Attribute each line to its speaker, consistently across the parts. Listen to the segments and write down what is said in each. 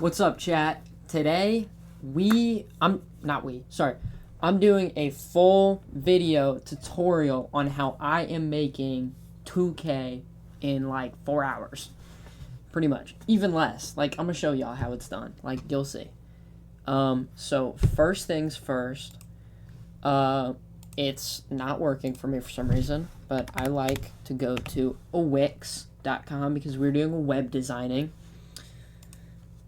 Speaker 1: What's up, chat? Today, I'm doing a full video tutorial on how I am making 2K in like 4 hours. Pretty much. Even less. Like, I'm gonna show y'all how it's done. Like, you'll see. So first things first, it's not working for me for some reason, but I like to go to Wix.com because we're doing web designing.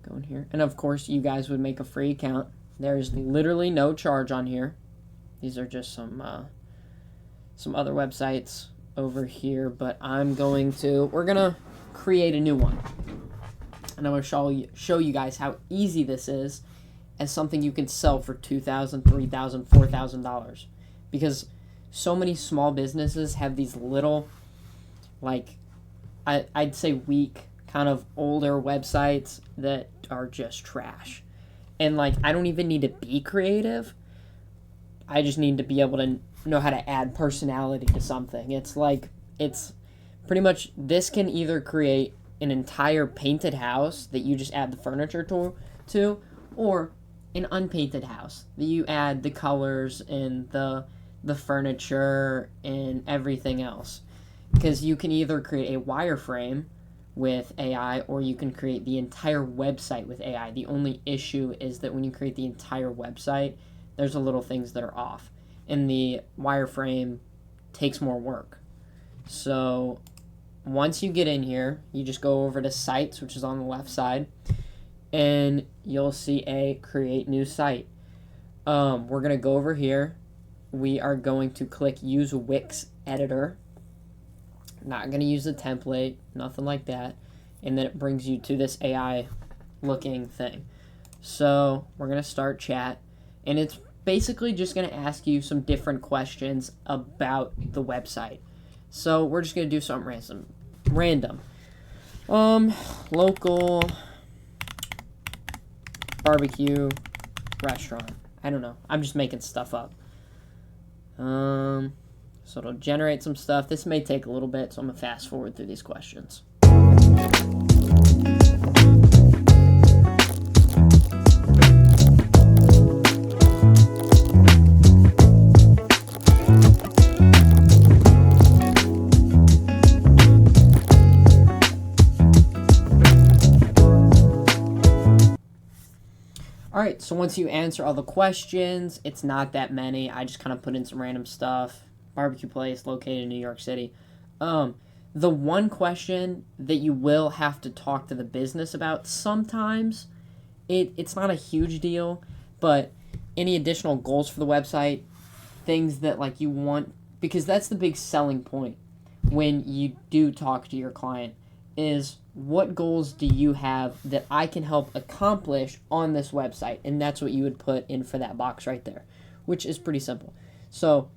Speaker 1: Go in here, and of course you guys would make a free account. There's literally no charge on here. These are just some other websites over here, but we're gonna create a new one, and I'm gonna show you guys how easy this is as something you can sell for $2,000, $3,000, $4,000, because so many small businesses have these little, like, I'd say weak, kind of older websites that are just trash. And like, I don't even need to be creative. I just need to be able to know how to add personality to something. It's pretty much, this can either create an entire painted house that you just add the furniture to, or an unpainted house that you add the colors and the furniture and everything else. Because you can either create a wireframe with AI, or you can create the entire website with AI. The only issue is that when you create the entire website, there's a little things that are off, and the wireframe takes more work. So once you get in here, you just go over to sites, which is on the left side, and you'll see a create new site. We're going to go over here. We are going to click use Wix editor. Not going to use the template, nothing like that. And then it brings you to this AI looking thing. So we're going to start chat. And it's basically just going to ask you some different questions about the website. So we're just going to do something random. Local barbecue restaurant. I don't know. I'm just making stuff up. So it'll generate some stuff. This may take a little bit, so I'm going to fast forward through these questions. Alright, so once you answer all the questions, it's not that many. I just kind of put in some random stuff. Barbecue place located in New York City. The one question that you will have to talk to the business about sometimes, it's not a huge deal, but any additional goals for the website, things that like you want, because that's the big selling point when you do talk to your client, is what goals do you have that I can help accomplish on this website? And that's what you would put in for that box right there, which is pretty simple. So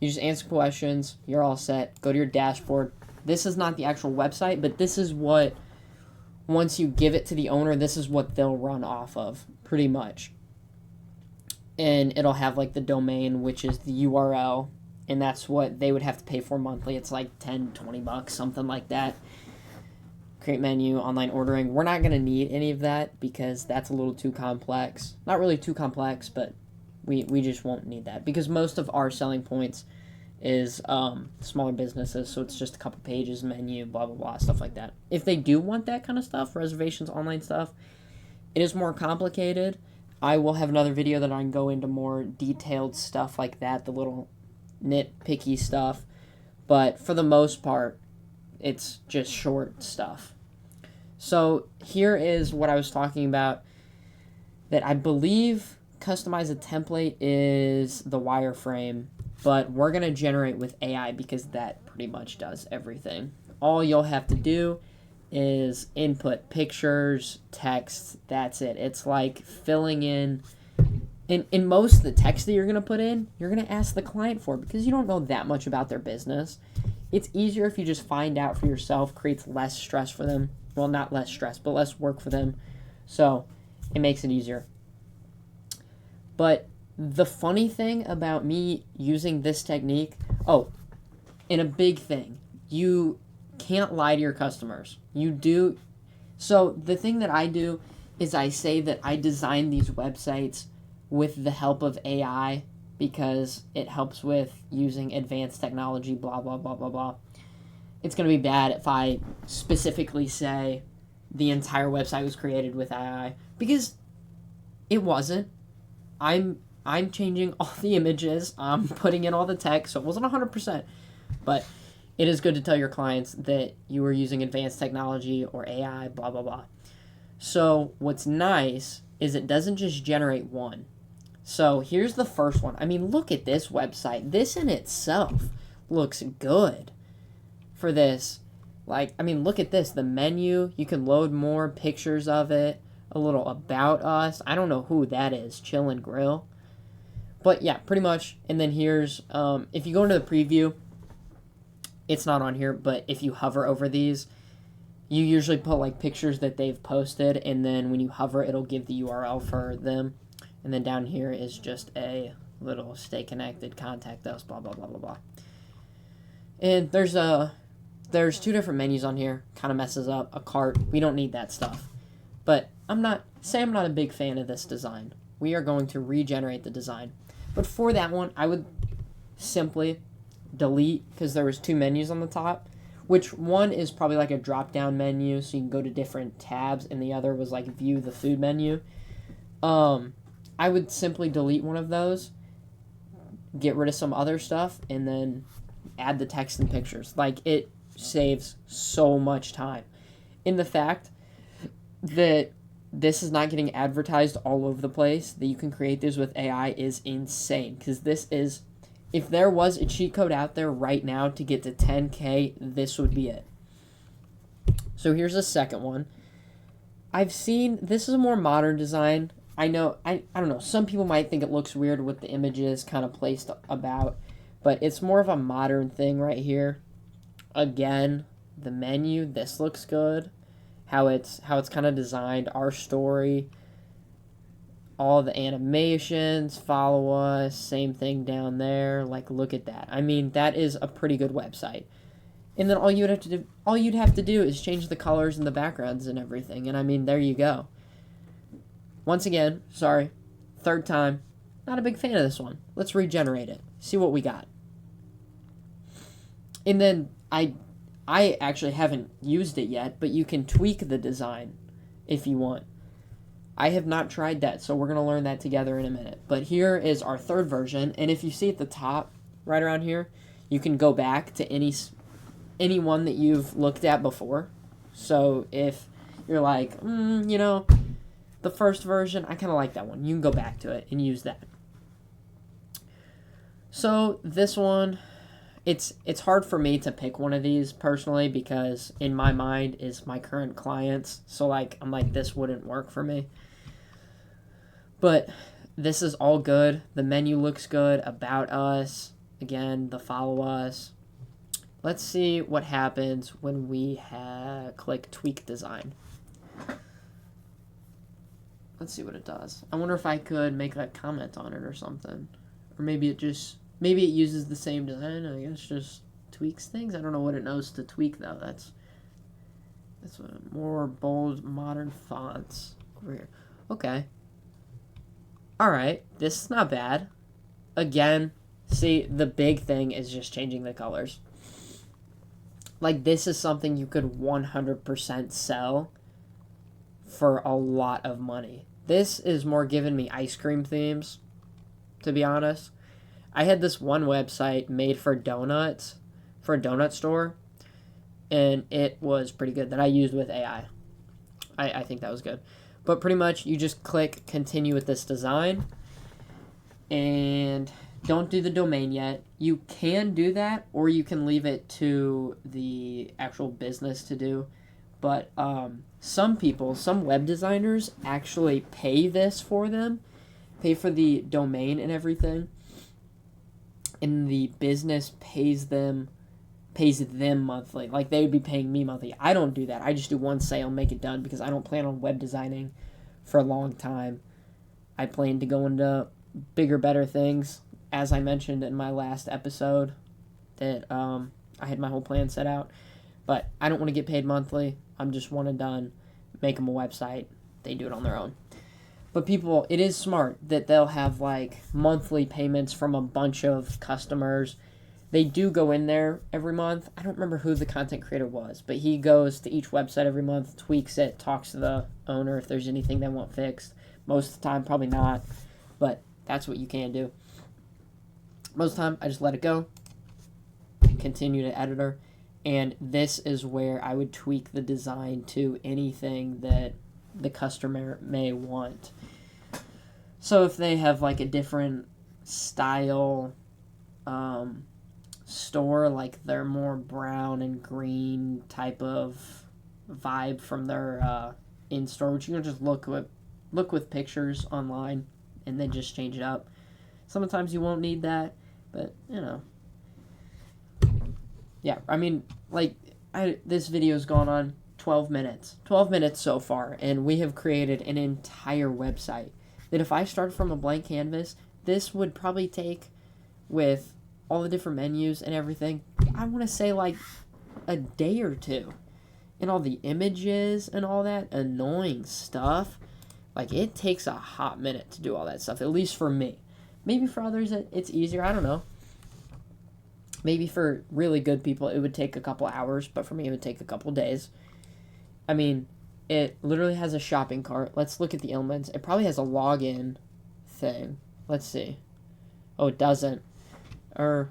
Speaker 1: you just answer questions, you're all set, go to your dashboard. This is not the actual website, but this is what, once you give it to the owner, this is what they'll run off of, pretty much. And it'll have like the domain, which is the URL, and that's what they would have to pay for monthly. It's like 10, 20 bucks, something like that. Create menu, online ordering. We're not going to need any of that because that's a little too complex. Not really too complex, but we just won't need that because most of our selling points is smaller businesses, so it's just a couple pages, menu, blah, blah, blah, stuff like that. If they do want that kind of stuff, reservations, online stuff, it is more complicated. I will have another video that I can go into more detailed stuff like that, the little nitpicky stuff, but for the most part, it's just short stuff. So here is what I was talking about, that I believe customize a template is the wireframe, but we're going to generate with AI because that pretty much does everything. All you'll have to do is input pictures, text, that's it. It's like filling in most of the text that you're going to put in, you're going to ask the client for because you don't know that much about their business. It's easier if you just find out for yourself, creates less stress for them. Well, not less stress, but less work for them. So it makes it easier. But the funny thing about me using this technique, and a big thing, you can't lie to your customers. You do. So the thing that I do is I say that I designed these websites with the help of AI because it helps with using advanced technology, blah, blah, blah, blah, blah. It's going to be bad if I specifically say the entire website was created with AI, because it wasn't. I'm changing all the images. I'm putting in all the text, so it wasn't 100%. But it is good to tell your clients that you are using advanced technology or AI, blah, blah, blah. So what's nice is it doesn't just generate one. So here's the first one. I mean, look at this website. This in itself looks good for this. Like, I mean, look at this. The menu, you can load more pictures of it. A little about us. I don't know who that is. Chill and Grill. But yeah, pretty much. And then here's, if you go into the preview, it's not on here, but if you hover over these, you usually put like pictures that they've posted, and then when you hover, it'll give the URL for them. And then down here is just a little stay connected, contact us, blah, blah, blah, blah, blah. And there's two different menus on here. Kind of messes up. A cart. We don't need that stuff. But I'm not a big fan of this design. We are going to regenerate the design. But for that one, I would simply delete, because there was two menus on the top, which one is probably like a drop-down menu, so you can go to different tabs, and the other was like view the food menu. I would simply delete one of those, get rid of some other stuff, and then add the text and pictures. Like, it saves so much time. In the fact that this is not getting advertised all over the place, that you can create this with AI is insane. Because this is, if there was a cheat code out there right now to get to 10K, this would be it. So here's the second one. I've seen, this is a more modern design. I know, I don't know, some people might think it looks weird with the images kind of placed about, but it's more of a modern thing right here. Again, the menu, this looks good. How it's kind of designed, our story, all the animations, follow us, same thing down there. Like, look at that. I mean, that is a pretty good website. And then all you'd have to do is change the colors and the backgrounds and everything. And I mean, there you go. Once again, sorry, third time, not a big fan of this one. Let's regenerate it. See what we got. And then I actually haven't used it yet, but you can tweak the design if you want. I have not tried that, so we're going to learn that together in a minute. But here is our third version, and if you see at the top, right around here, you can go back to any one that you've looked at before. So if you're like, the first version, I kind of like that one. You can go back to it and use that. So this one, it's hard for me to pick one of these personally, because in my mind is my current clients. So I'm like, this wouldn't work for me. But this is all good. The menu looks good. About us. Again, the follow us. Let's see what happens when we click tweak design. Let's see what it does. I wonder if I could make a comment on it or something. Or maybe it uses the same design. I guess just tweaks things. I don't know what it knows to tweak, though. That's more bold, modern fonts over here. Okay. Alright. This is not bad. Again, see, the big thing is just changing the colors. Like, this is something you could 100% sell for a lot of money. This is more giving me ice cream themes, to be honest. I had this one website made for donuts, for a donut store, and it was pretty good that I used with AI. I think that was good. But pretty much, you just click continue with this design, and don't do the domain yet. You can do that, or you can leave it to the actual business to do. But some web designers actually pay this for them, pay for the domain and everything, and the business pays them monthly. Like, they would be paying me monthly. I don't do that. I just do one sale, make it done, because I don't plan on web designing for a long time. I plan to go into bigger, better things, as I mentioned in my last episode, that I had my whole plan set out. But I don't want to get paid monthly. I'm just one and done. Make them a website. they do it on their own. But people, it is smart that they'll have like monthly payments from a bunch of customers. They do go in there every month. I don't remember who the content creator was, but he goes to each website every month, tweaks it, talks to the owner if there's anything they want fixed. Most of the time, probably not, but that's what you can do. Most of the time, I just let it go, continue to editor, and this is where I would tweak the design to anything that the customer may want. So if they have like a different style store, like they're more brown and green type of vibe from their in-store, which you can just look with pictures online and then just change it up. Sometimes you won't need that, but you know. Yeah, I mean, like, this video's gone on 12 minutes. 12 minutes so far, and we have created an entire website that if I started from a blank canvas, this would probably take, with all the different menus and everything, I want to say like a day or two. And all the images and all that annoying stuff, like, it takes a hot minute to do all that stuff, at least for me. Maybe for others it's easier, I don't know. Maybe for really good people it would take a couple hours, but for me it would take a couple days. I mean, it literally has a shopping cart. Let's look at the elements. It probably has a login thing. Let's see. Oh, it doesn't. Oh,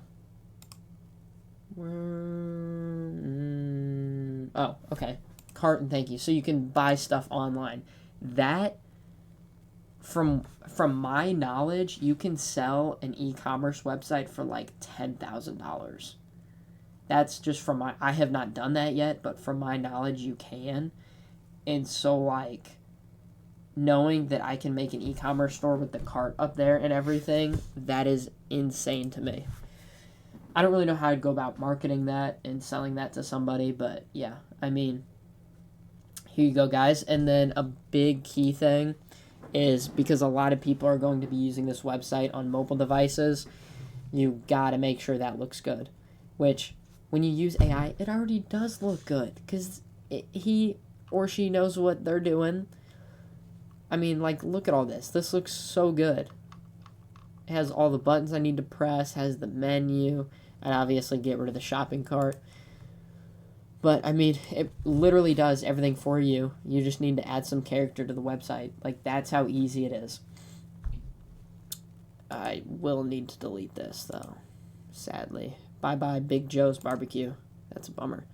Speaker 1: okay. Cart and thank you. So you can buy stuff online. That, from my knowledge, you can sell an e-commerce website for like $10,000. That's just from I have not done that yet, but from my knowledge, you can. And so, like, knowing that I can make an e-commerce store with the cart up there and everything, that is insane to me. I don't really know how I'd go about marketing that and selling that to somebody, but yeah, I mean, here you go, guys. And then a big key thing is, because a lot of people are going to be using this website on mobile devices, you gotta make sure that looks good. Which, when you use AI, it already does look good, because he or she knows what they're doing. I mean, like, look at all this. This looks so good. It has all the buttons I need to press, has the menu, and obviously get rid of the shopping cart. But, I mean, it literally does everything for you. You just need to add some character to the website. Like, that's how easy it is. I will need to delete this, though, sadly. Bye-bye, Big Joe's Barbecue. That's a bummer.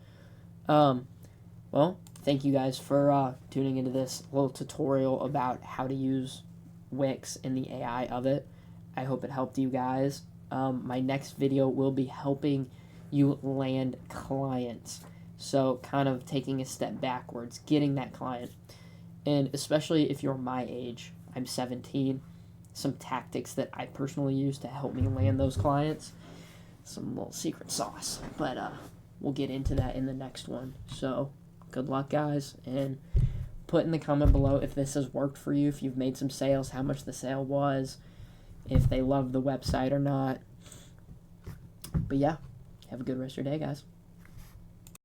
Speaker 1: Well, thank you guys for tuning into this little tutorial about how to use Wix and the AI of it. I hope it helped you guys. My next video will be helping you land clients. So kind of taking a step backwards, getting that client. And especially if you're my age, I'm 17, some tactics that I personally use to help me land those clients. Some little secret sauce. But we'll get into that in the next one. So good luck, guys. And put in the comment below if this has worked for you, if you've made some sales, how much the sale was, if they love the website or not. But yeah, have a good rest of your day, guys.